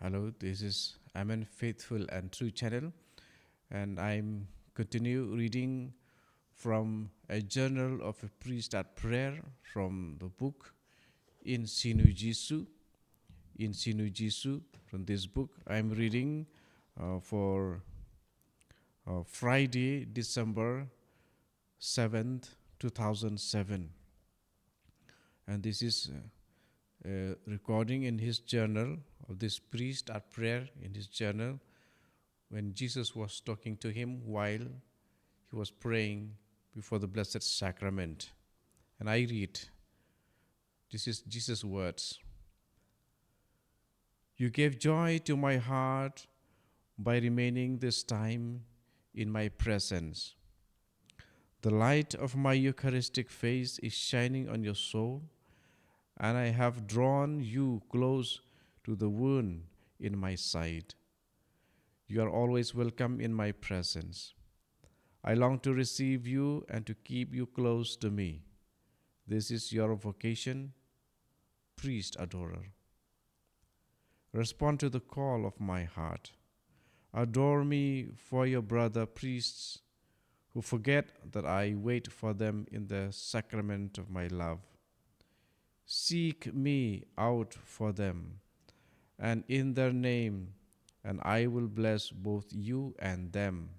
Hello, this is Amen Faithful and True channel, and I'm continue reading from a journal of a priest at prayer from the book in Sinu Jesu. In Sinu Jesu, from this book, I'm reading for Friday, December 7th, 2007, and this is recording in his journal of this priest at prayer in his journal when Jesus was talking to him while he was praying before the Blessed Sacrament. And I read, this is Jesus' words. You gave joy to my heart by remaining this time in my presence. The light of my Eucharistic face is shining on your soul, and I have drawn you close to the wound in my side. You are always welcome in my presence. I long to receive you and to keep you close to me. This is your vocation, priest adorer. Respond to the call of my heart. Adore me for your brother priests who forget that I wait for them in the sacrament of my love. Seek me out for them, and in their name, and I will bless both you and them.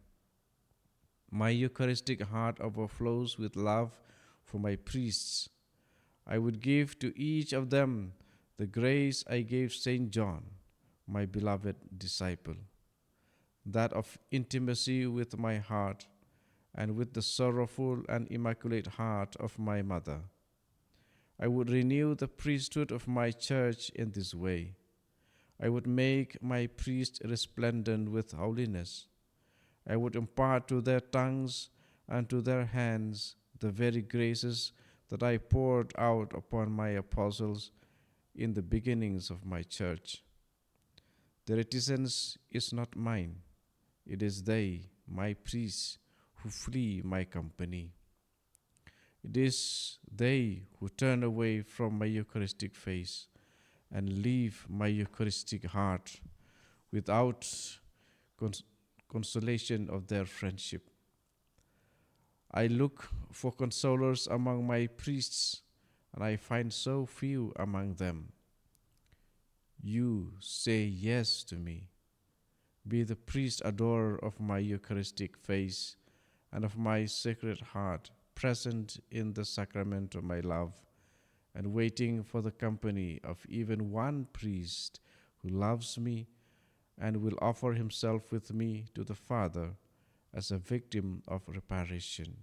My Eucharistic heart overflows with love for my priests. I would give to each of them the grace I gave Saint John, my beloved disciple, that of intimacy with my heart and with the sorrowful and immaculate heart of my mother. I would renew the priesthood of my church in this way. I would make my priests resplendent with holiness. I would impart to their tongues and to their hands the very graces that I poured out upon my apostles in the beginnings of my church. The reticence is not mine. It is they, my priests, who flee my company. It is they who turn away from my Eucharistic face and leave my Eucharistic heart without consolation of their friendship. I look for consolers among my priests, and I find so few among them. You say yes to me. Be the priest adorer of my Eucharistic face and of my sacred heart, present in the sacrament of my love, and waiting for the company of even one priest who loves me and will offer himself with me to the Father as a victim of raparation.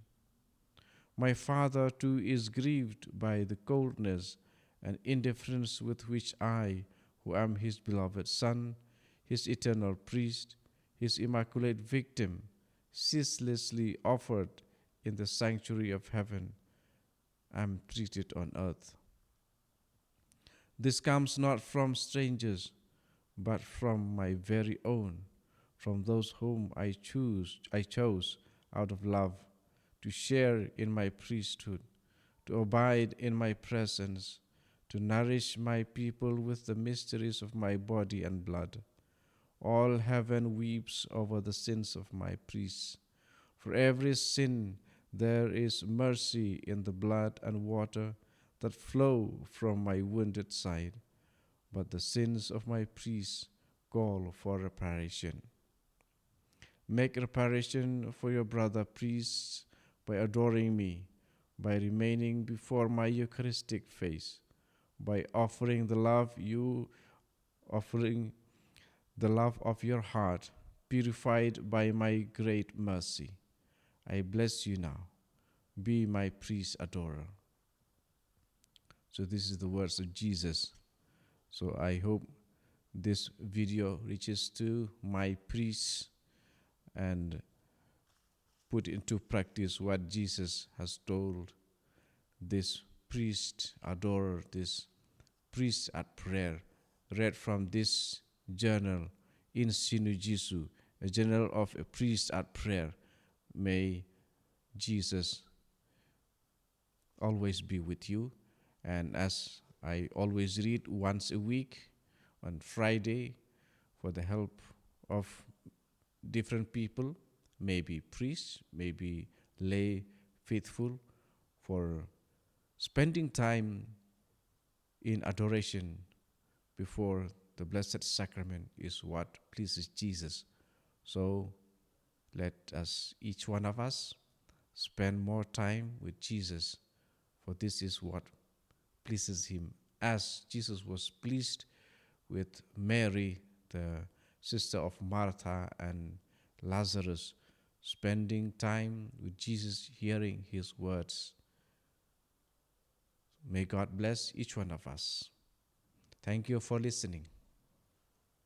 My Father too is grieved by the coldness and indifference with which I, who am his beloved Son, his eternal priest, his immaculate victim, ceaselessly offered in the sanctuary of heaven, am treated on earth. This comes not from strangers, but from my very own, from those whom I chose out of love to share in my priesthood, to abide in my presence, to nourish my people with the mysteries of my body and blood. All heaven weeps over the sins of my priests. For every sin there is mercy in the blood and water that flow from my wounded side, but the sins of my priests call for reparation. Make reparation for your brother priests by adoring me, by remaining before my Eucharistic face, by offering the love of your heart, purified by my great mercy. I bless you now. Be my priest adorer. So this is the words of Jesus. So I hope this video reaches to my priests and put into practice what Jesus has told this priest adorer, this priest at prayer, read from this journal in Sinu Jesu, a journal of a priest at prayer. May Jesus always be with you. And as I always read once a week on Friday, for the help of different people, maybe priests, maybe lay faithful, for spending time in adoration before the Blessed Sacrament is what pleases Jesus. So let us, each one of us, spend more time with Jesus, for this is what pleases him, as Jesus was pleased with Mary, the sister of Martha, and Lazarus, spending time with Jesus, hearing his words. May God bless each one of us. Thank you for listening.